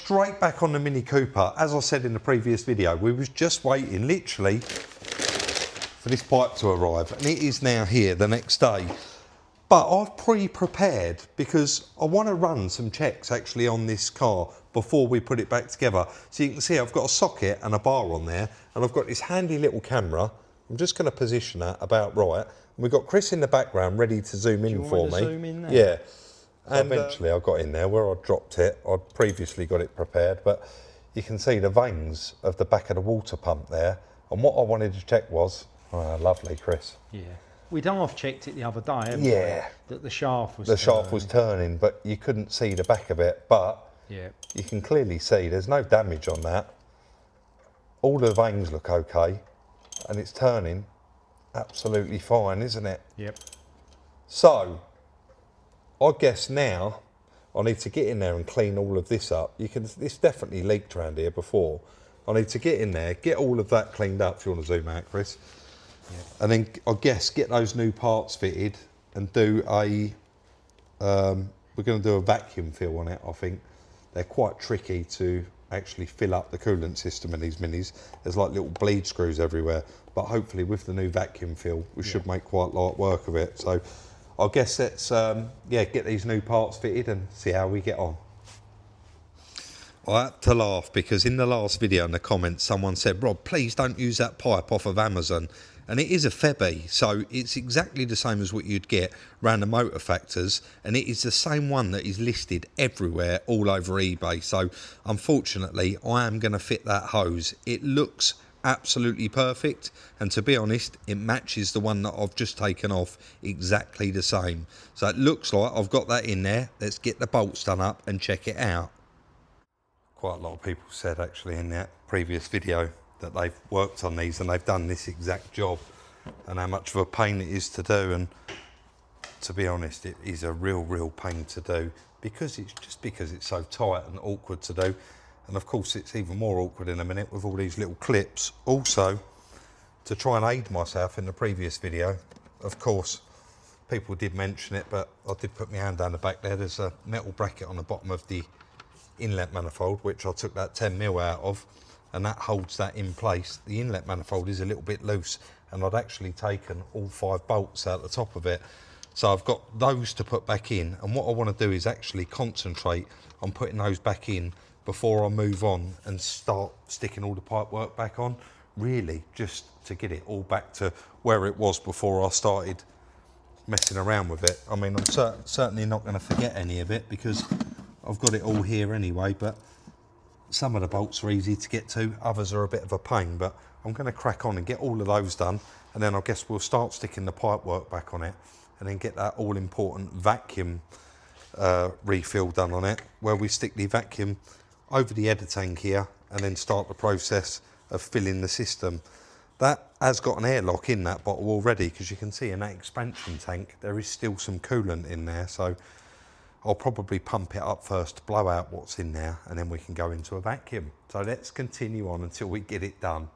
straight back on the Mini Cooper. As I said in the previous video, we was just waiting literally for this pipe to arrive, and it is now here the next day. But I've pre-prepared because I want to run some checks actually on this car before we put it back together. So you can see I've got a socket and a bar on there, and I've got this handy little camera. I'm just going to position that about right. And we've got Chris in the background ready to zoom in for me. Zoom in there? Yeah. And eventually I got in there where I dropped it. I'd previously got it prepared, but you can see the veins of the back of the water pump there. And what I wanted to check was, oh, lovely, Chris. Yeah. We'd half checked it the other day, haven't we? That the shaft was shaft was turning, but you couldn't see the back of it. But yeah, you can clearly see there's no damage on that. All the veins look okay, and it's turning absolutely fine, isn't it? Yep. So, I guess now I need to get in there and clean all of this up. This definitely leaked around here before. I need to get in there, get all of that cleaned up, if you want to zoom out, Chris. Yeah. And then I guess get those new parts fitted and do a, we're going to do a vacuum fill on it, I think. They're quite tricky to actually fill up the coolant system in these Minis. There's like little bleed screws everywhere, but hopefully with the new vacuum fill, we should make quite light work of it. So I guess let's, get these new parts fitted and see how we get on. I had to laugh because in the last video in the comments, someone said, Rob, please don't use that pipe off of Amazon. And it is a Febby, so it's exactly the same as what you'd get around the motor factors, and it is the same one that is listed everywhere all over eBay. So unfortunately, I am going to fit that hose. It looks absolutely perfect, and to be honest, it matches the one that I've just taken off exactly the same. So it looks like I've got that in there. Let's get the bolts done up and check it out. Quite a lot of people said actually in that previous video that they've worked on these and they've done this exact job, and how much of a pain it is to do. And to be honest, it is a real pain to do because it's so tight and awkward to do. And of course it's even more awkward in a minute with all these little clips. Also, to try and aid myself in the previous video, of course people did mention it, but I did put my hand down the back there. There's a metal bracket on the bottom of the inlet manifold, which I took that 10mm out of, and that holds that in place. The inlet manifold is a little bit loose, and I'd actually taken all 5 bolts out the top of it. So I've got those to put back in, and what I want to do is actually concentrate on putting those back in before I move on and start sticking all the pipe work back on, really just to get it all back to where it was before I started messing around with it. I mean, I'm certainly not going to forget any of it because I've got it all here anyway, but some of the bolts are easy to get to, others are a bit of a pain, but I'm going to crack on and get all of those done, and then I guess we'll start sticking the pipe work back on it, and then get that all important vacuum refill done on it, where we stick the vacuum over the header tank here and then start the process of filling the system. That has got an airlock in that bottle already, because you can see in that expansion tank there is still some coolant in there, so I'll probably pump it up first to blow out what's in there, and then we can go into a vacuum. So let's continue on until we get it done.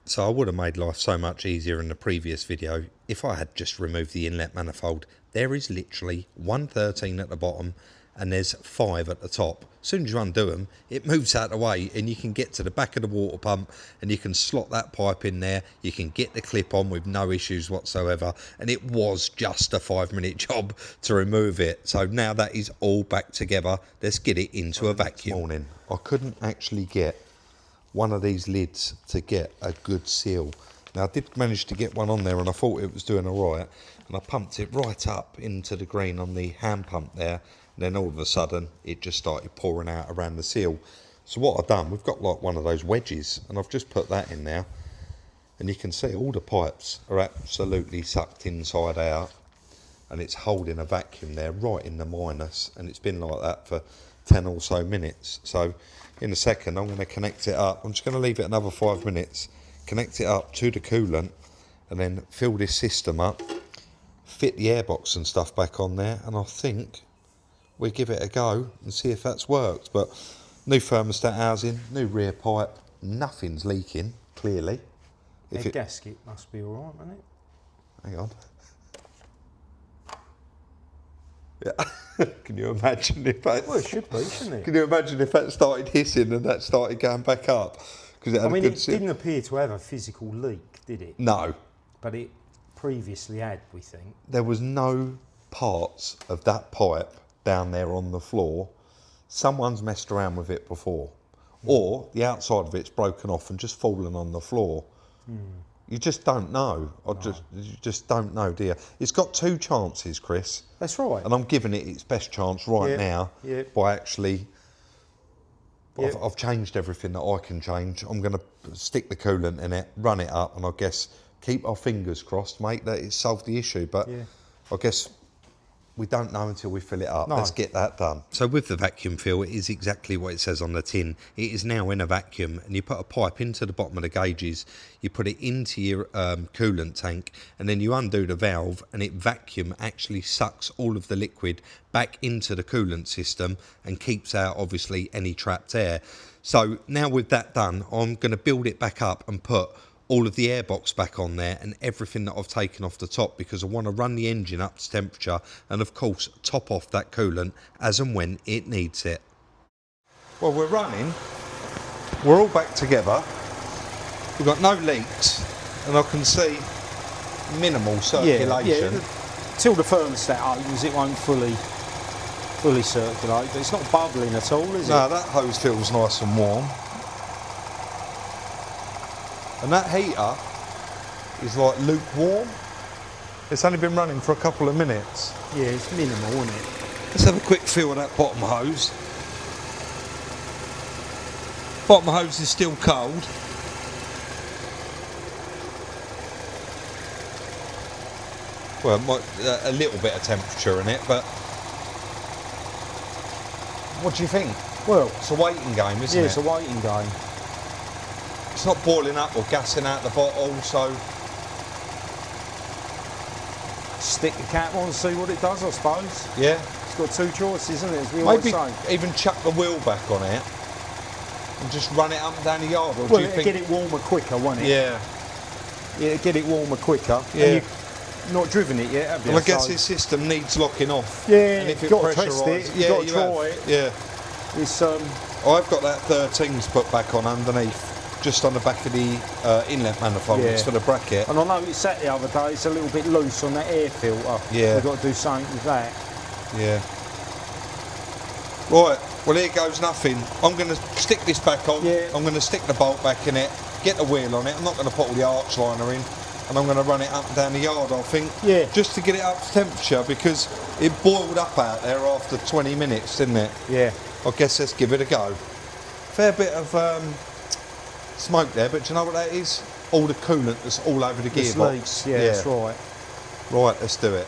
So I would have made life so much easier in the previous video if I had just removed the inlet manifold. There is literally 113 at the bottom and there's 5 at the top. As soon as you undo them, it moves out of the way and you can get to the back of the water pump and you can slot that pipe in there. You can get the clip on with no issues whatsoever. And it was just a 5-minute job to remove it. So now that is all back together. Let's get it into a vacuum. This morning, I couldn't actually get one of these lids to get a good seal. Now I did manage to get one on there and I thought it was doing all right. And I pumped it right up into the green on the hand pump there. And then all of a sudden, it just started pouring out around the seal. So what I've done, we've got like one of those wedges, and I've just put that in now. And you can see all the pipes are absolutely sucked inside out. And it's holding a vacuum there right in the minus. And it's been like that for 10 or so minutes. So in a second, I'm going to connect it up. I'm just going to leave it another 5 minutes, connect it up to the coolant, and then fill this system up, fit the airbox and stuff back on there, and I think we give it a go and see if that's worked. But new thermostat housing, new rear pipe, nothing's leaking, clearly. The gasket must be all right, isn't it? Hang on. Can you imagine if that? Well, it should be, shouldn't it? Can you imagine if that started hissing and that started going back up? Because I mean, it didn't appear to have a physical leak, did it? No. But it previously had, we think. There was no parts of that pipe down there on the floor. Someone's messed around with it before. Or the outside of it's broken off and just fallen on the floor. You just don't know. You just don't know, do you? It's got 2 chances, Chris. That's right. And I'm giving it its best chance now by actually... I've changed everything that I can change. I'm going to stick the coolant in it, run it up, and I guess keep our fingers crossed, mate, that it's solved the issue. But I guess we don't know until we fill it up. No. Let's get that done. So with the vacuum fill, it is exactly what it says on the tin. It is now in a vacuum, and you put a pipe into the bottom of the gauges, you put it into your coolant tank, and then you undo the valve, and it vacuum actually sucks all of the liquid back into the coolant system and keeps out, obviously, any trapped air. So now with that done, I'm going to build it back up and put all of the airbox back on there and everything that I've taken off the top, because I want to run the engine up to temperature and of course top off that coolant as and when it needs it. Well, we're running, we're all back together, we've got no leaks and I can see minimal circulation. Till the thermostat opens, it won't fully circulate, but it's not bubbling at all, is it? No, that hose feels nice and warm. And that heater is like lukewarm. It's only been running for a couple of minutes. Yeah, it's minimal, isn't it? Let's have a quick feel of that bottom hose. Bottom hose is still cold. Well, a little bit of temperature in it, but what do you think? Well, it's a waiting game, isn't it? Yeah, it's a waiting game. It's not boiling up or gassing out the bottle, so... Stick the cap on and see what it does, I suppose. Yeah. It's got 2 choices, isn't it, as we always say. Maybe even chuck the wheel back on it and just run it up and down the yard, or well, do you think... get it warmer quicker, won't it? Yeah. Yeah, get it warmer quicker. Yeah. And you've not driven it yet, have you? Well, I guess this system needs locking off. Yeah, and if you've got to test it, you've got to try it. Yeah. It's, I've got that 13s put back on underneath, just on the back of the inlet manifold for the bracket. And I noticed that the other day, it's a little bit loose on that air filter. Yeah. We've got to do something with that. Yeah. Right, well here goes nothing. I'm going to stick this back on. Yeah. I'm going to stick the bolt back in it, get the wheel on it. I'm not going to put all the arch liner in, and I'm going to run it up and down the yard, I think. Yeah. Just to get it up to temperature, because it boiled up out there after 20 minutes, didn't it? Yeah. I guess let's give it a go. Fair bit of smoke there, but do you know what that is? All the coolant that's all over the gearbox. Leaks. Yeah, that's right. Right, let's do it.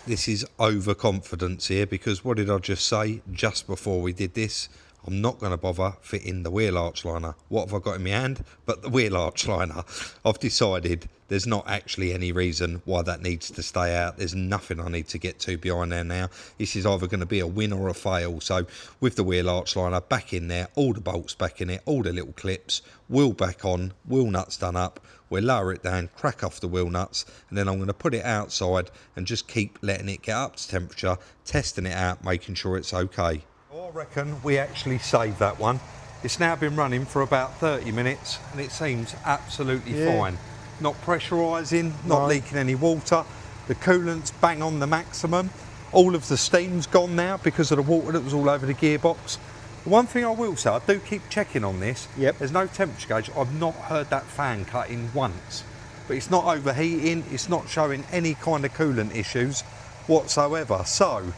This is overconfidence here, because what did I just say just before we did this? I'm not going to bother fitting the wheel arch liner. What have I got in my hand? But the wheel arch liner. I've decided there's not actually any reason why that needs to stay out. There's nothing I need to get to behind there now. This is either going to be a win or a fail. So with the wheel arch liner back in there, all the bolts back in it, all the little clips, wheel back on, wheel nuts done up. We'll lower it down, crack off the wheel nuts, and then I'm going to put it outside and just keep letting it get up to temperature, testing it out, making sure it's okay. I reckon we actually saved that one. It's now been running for about 30 minutes and it seems absolutely fine. Not pressurising, not leaking any water. The coolant's bang on the maximum. All of the steam's gone now because of the water that was all over the gearbox. One thing I will say, I do keep checking on this. Yep. There's no temperature gauge. I've not heard that fan cutting once. But it's not overheating, it's not showing any kind of coolant issues whatsoever. So,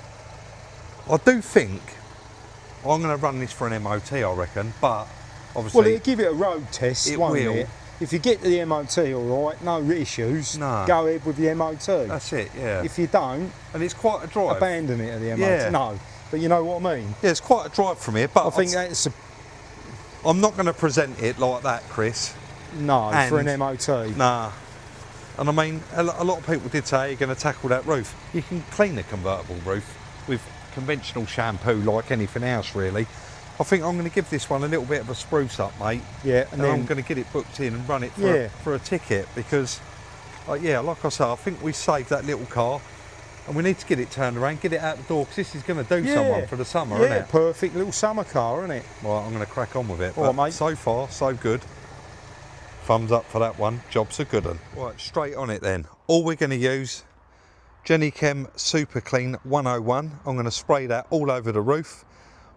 I do think I'm going to run this for an MOT, I reckon, but obviously... Well, it'll give it a road test, won't it? If you get to the MOT all right, no issues, go ahead with the MOT. That's it, yeah. If you don't... And it's quite a drive. Abandon it at the MOT. Yeah. No, but you know what I mean? Yeah, it's quite a drive from here, but I think that's... I'm not going to present it like that, Chris. No, for an MOT. Nah. And I mean, a lot of people did say you're going to tackle that roof. You can clean a convertible roof with conventional shampoo like anything else, really. I think I'm going to give this one a little bit of a spruce up, mate. Yeah, and then I'm going to get it booked in and run it for a ticket, because, yeah, like I say, I think we saved that little car. And we need to get it turned around, get it out the door, because this is going to do someone for the summer, isn't it? Perfect little summer car, isn't it? Right, I'm going to crack on with it. All right, mate. So far, so good. Thumbs up for that one. Job's a good one. Right, straight on it then. All we're going to use, Jenny Chem Super Clean 101. I'm going to spray that all over the roof.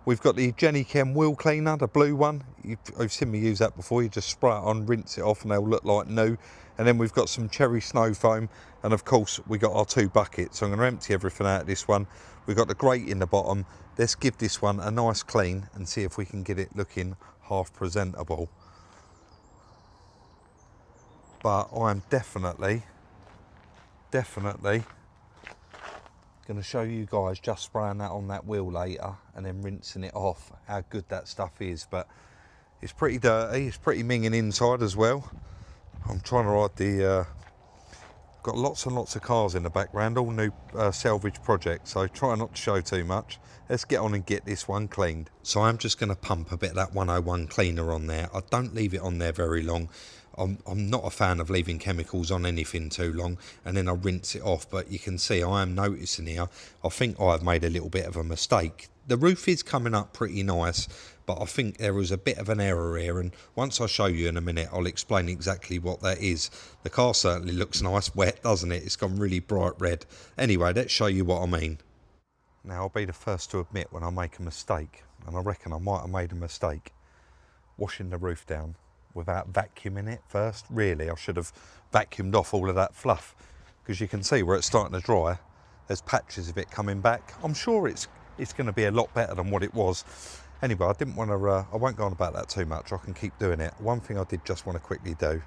We've got the Jenny Chem wheel cleaner, the blue one. You've seen me use that before. You just spray it on, rinse it off, and they'll look like new. And then we've got some cherry snow foam, and of course we got our 2 buckets. So I'm going to empty everything out of this one. We've got the grate in the bottom. Let's give this one a nice clean and see if we can get it looking half presentable. But I'm definitely going to show you guys just spraying that on that wheel later and then rinsing it off, how good that stuff is. But it's pretty dirty, it's pretty minging inside as well. I'm trying to ride the, got lots and lots of cars in the background, all new salvage projects, so try not to show too much. Let's get on and get this one cleaned. So I'm just going to pump a bit of that 101 cleaner on there. I don't leave it on there very long. I'm not a fan of leaving chemicals on anything too long, and then I rinse it off. But you can see I am noticing here, I think I've made a little bit of a mistake. The roof is coming up pretty nice, but I think there was a bit of an error here, and once I show you in a minute, I'll explain exactly what that is. The car certainly looks nice wet, doesn't it? It's gone really bright red. Anyway, let's show you what I mean. Now, I'll be the first to admit when I make a mistake, and I reckon I might have made a mistake washing the roof down without vacuuming it first. Really, I should have vacuumed off all of that fluff, because you can see where it's starting to dry. There's patches of it coming back. I'm sure it's going to be a lot better than what it was. Anyway, I didn't want to, I won't go on about that too much. I can keep doing it. One thing I did just want to quickly do.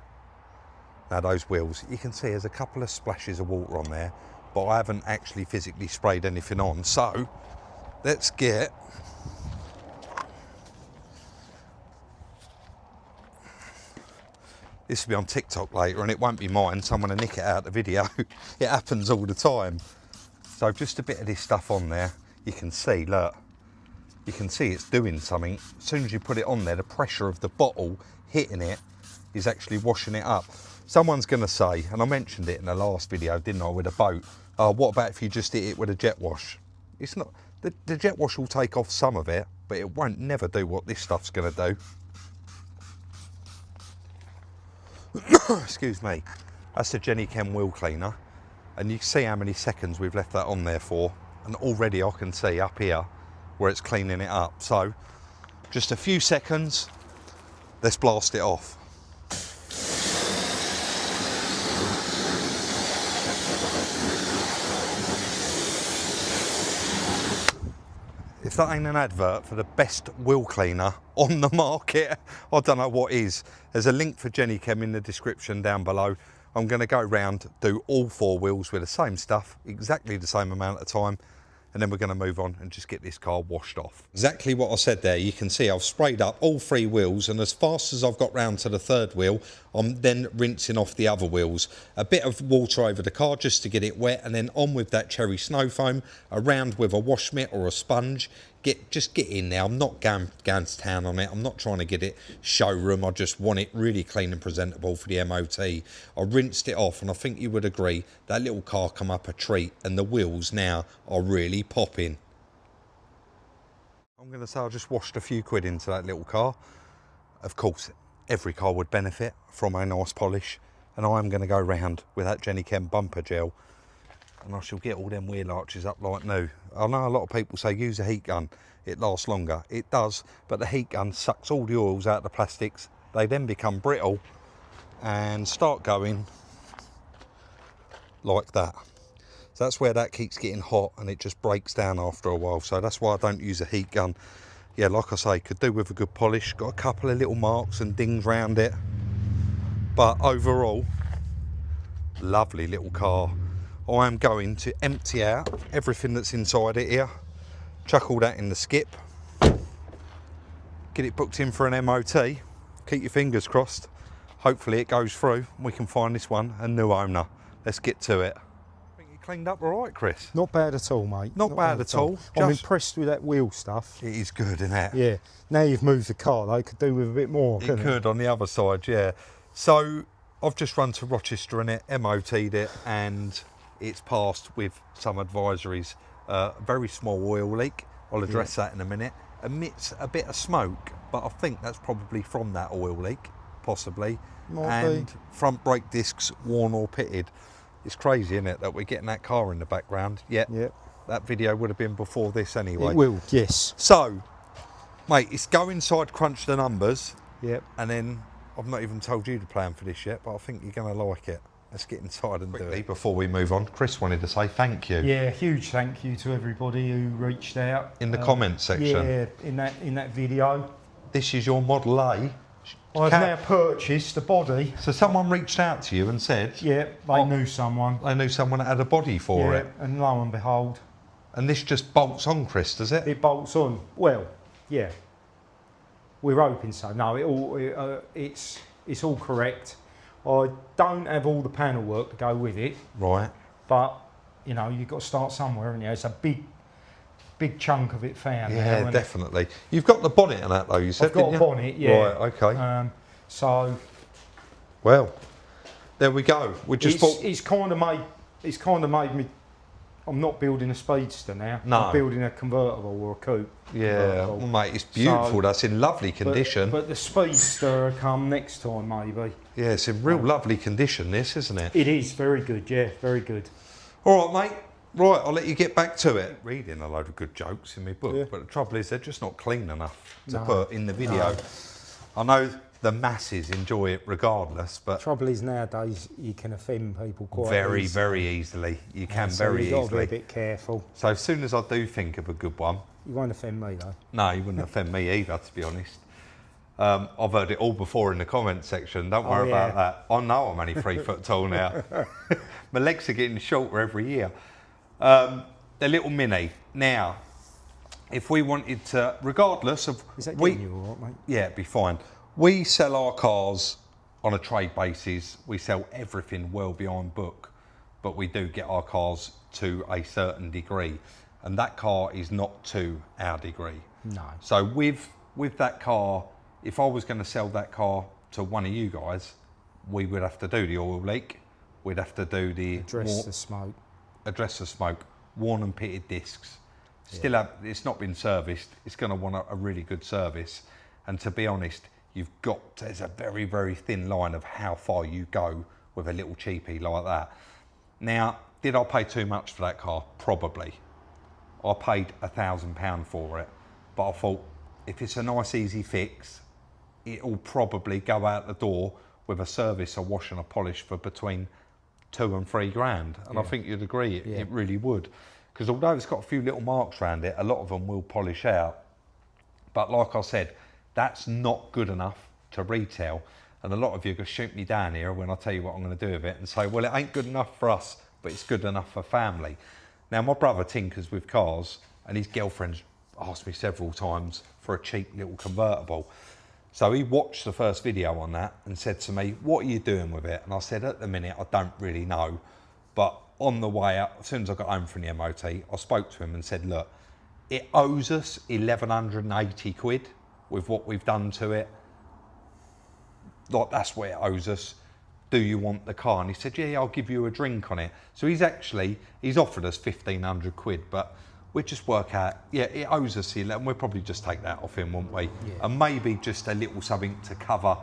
Now, those wheels, you can see there's a couple of splashes of water on there, but I haven't actually physically sprayed anything on. So let's get this will be on TikTok later, and it won't be mine. Someone will nick it out of the video. It happens all the time. So just a bit of this stuff on there. You can see, look, you can see it's doing something. As soon as you put it on there, the pressure of the bottle hitting it is actually washing it up. Someone's going to say, and I mentioned it in the last video, didn't I, with a boat, what about if you just hit it with a jet wash? It's not, the jet wash will take off some of it, but it won't never do what this stuff's going to do. Excuse me. That's the Jenny Chem wheel cleaner, and you can see how many seconds we've left that on there for, and already I can see up here where it's cleaning it up. So just a few seconds, let's blast it off. If that ain't an advert for the best wheel cleaner on the market, I don't know what is. There's a link for Jenny Chem in the description down below. I'm going to go round, do all 4 wheels with the same stuff, exactly the same amount of time, and then we're going to move on and just get this car washed off. Exactly what I said there. You can see I've sprayed up all 3 wheels, and as fast as I've got round to the 3rd wheel, I'm then rinsing off the other wheels. A bit of water over the car just to get it wet, and then on with that cherry snow foam, around with a wash mitt or a sponge. Just get in there. I'm not going to town on it. I'm not trying to get it showroom. I just want it really clean and presentable for the MOT. I rinsed it off, and I think you would agree that little car come up a treat, and the wheels now are really popping. I'm going to say I just washed a few quid into that little car. Of course, every car would benefit from a nice polish, and I am going to go round with that Jenny Chem bumper gel, and I shall get all them wheel arches up like new. I know a lot of people say use a heat gun, it lasts longer. It does, but the heat gun sucks all the oils out of the plastics. They then become brittle and start going like that. So that's where that keeps getting hot, and it just breaks down after a while. So that's why I don't use a heat gun. Yeah, like I say, could do with a good polish. Got a couple of little marks and dings round it, but overall, lovely little car. I am going to empty out everything that's inside it here, chuck all that in the skip, get it booked in for an MOT, keep your fingers crossed, hopefully it goes through, we can find this one a new owner. Let's get to it. I think you cleaned up all right, Chris. Not bad at all, mate. Not bad at all. I'm impressed with that wheel stuff. It is good, isn't it? Yeah. Now you've moved the car, though, could do with a bit more. It could on the other side, yeah. So I've just run to Rochester in it, MOT'd it, and it's passed with some advisories. Very small oil leak. I'll address that in a minute. Emits a bit of smoke, but I think that's probably from that oil leak, possibly. Might be. Front brake discs worn or pitted. It's crazy, isn't it, that we're getting that car in the background. Yet that video would have been before this anyway. It will, yes. So, mate, it's go inside, crunch the numbers. Yep. And then, I've not even told you the plan for this yet, but I think you're going to like it. Let's get inside and do it. Before we move on, Chris wanted to say thank you. Yeah, huge thank you to everybody who reached out. In the comments section. Yeah, in that video. This is your Model A. I've now purchased a body. So someone reached out to you and said... Yeah, they knew someone. They knew someone that had a body for it. And lo and behold. And this just bolts on, Chris, does it? It bolts on. Well, yeah. We're hoping so. No, it's all correct. I don't have all the panel work to go with it. Right. But, you know, you've got to start somewhere, haven't you? It's a big chunk of it found. Yeah, now, definitely. You've got the bonnet and that, though, you said, I've got a bonnet, yeah. Right, okay. So... Well, there we go. We just thought... It's kind of made me... I'm not building a Speedster now. No. I'm building a convertible or a coupe. Yeah, well, mate, it's beautiful. So, that's in lovely condition. But the Speedster will come next time, maybe. Yeah, it's in real lovely condition, this, isn't it? It is, very good, yeah, very good. All right, mate. Right, I'll let you get back to it. Reading a load of good jokes in my book, but the trouble is they're just not clean enough to put in the video. No. I know the masses enjoy it regardless, but... Trouble is nowadays you can offend people quite very, easily. Very easily. You can so very easily. You've got to be a bit careful. So as soon as I do think of a good one... You won't offend me though. No, you wouldn't offend me either, to be honest. I've heard it all before in the comments section. Don't worry about that. I know I'm only 3 foot tall now. My legs are getting shorter every year. The little Mini. Now, if we wanted to, regardless of... Is that getting you all right, mate? Yeah, it'd be fine. We sell our cars on a trade basis. We sell everything well behind book, but we do get our cars to a certain degree. And that car is not to our degree. No. So with that car, if I was going to sell that car to one of you guys, we would have to do the oil leak. We'd have to do the... Address the smoke. Address the smoke. Worn and pitted discs. Still, it's not been serviced. It's going to want a really good service. And to be honest, there's a very, very thin line of how far you go with a little cheapie like that. Now, did I pay too much for that car? Probably. I paid £1,000 for it, but I thought if it's a nice easy fix, it'll probably go out the door with a service, a wash and a polish for between £2 and £3 grand. And I think you'd agree, it really would. Because although it's got a few little marks around it, a lot of them will polish out. But like I said, that's not good enough to retail. And a lot of you are going to shoot me down here when I tell you what I'm going to do with it and say, well, it ain't good enough for us, but it's good enough for family. Now, my brother tinkers with cars, and his girlfriend's asked me several times for a cheap little convertible. So he watched the first video on that and said to me, what are you doing with it? And I said, at the minute, I don't really know. But on the way out, as soon as I got home from the MOT, I spoke to him and said, look, it owes us 1,180 quid with what we've done to it. Like, that's what it owes us. Do you want the car? And he said, yeah, I'll give you a drink on it. So he's offered us 1,500 quid, but we'll just work out, yeah, it owes us 11. We'll probably just take that off him, won't we? Yeah. And maybe just a little something to cover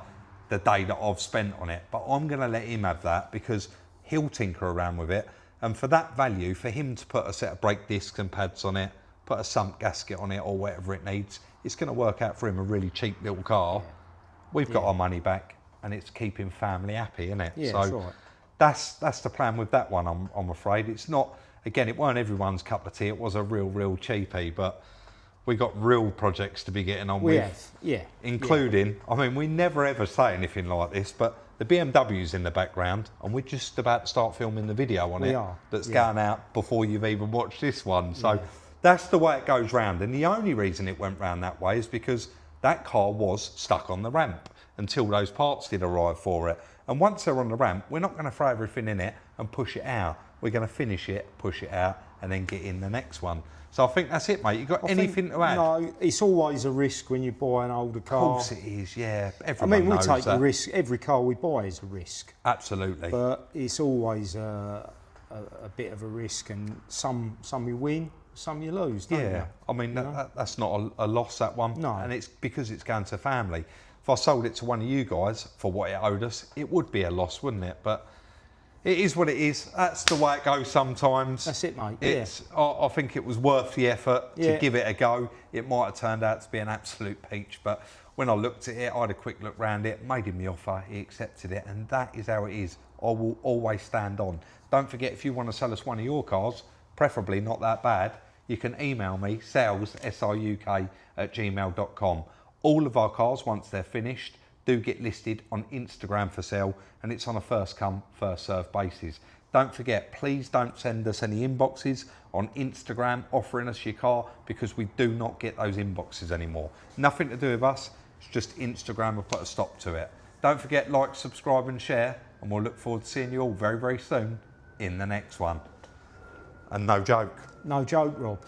the day that I've spent on it. But I'm going to let him have that because he'll tinker around with it. And for that value, for him to put a set of brake discs and pads on it, put a sump gasket on it or whatever it needs, it's going to work out for him a really cheap little car. Yeah. We've got our money back. And it's keeping family happy, isn't it? Yeah, so that's the plan with that one, I'm afraid. It's not, again, it weren't everyone's cup of tea. It was a real cheapie, but we got real projects to be getting on with. Yeah. Including, I mean, we never ever say anything like this, but the BMW's in the background, and we're just about to start filming the video on it. That's going out before you've even watched this one. So that's the way it goes round. And the only reason it went round that way is because that car was stuck on the ramp until those parts did arrive for it. And once they're on the ramp, we're not going to throw everything in it and push it out. We're going to finish it, push it out, and then get in the next one. So I think that's it, mate. You got anything to add? No, it's always a risk when you buy an older car. Of course it is, yeah. Everyone knows we take that. the risk. Every car we buy is a risk. Absolutely. But it's always a bit of a risk, and some you win, some you lose, don't you? I mean, that's not a loss, that one. No. And it's because it's going to family. If I sold it to one of you guys for what it owed us, it would be a loss, wouldn't it? But it is what it is. That's the way it goes sometimes. That's it, mate. I think it was worth the effort to give it a go. It might have turned out to be an absolute peach, but when I looked at it, I had a quick look round it, made him the offer, he accepted it, and that is how it is. I will always stand on. Don't forget, if you want to sell us one of your cars, preferably not that bad, you can email me, sales, sruk@gmail.com. All of our cars, once they're finished, do get listed on Instagram for sale, and it's on a first come, first served basis. Don't forget, please don't send us any inboxes on Instagram offering us your car, because we do not get those inboxes anymore. Nothing to do with us, it's just Instagram will put a stop to it. Don't forget, like, subscribe and share, and we'll look forward to seeing you all very, very soon in the next one. And no joke. No joke, Rob.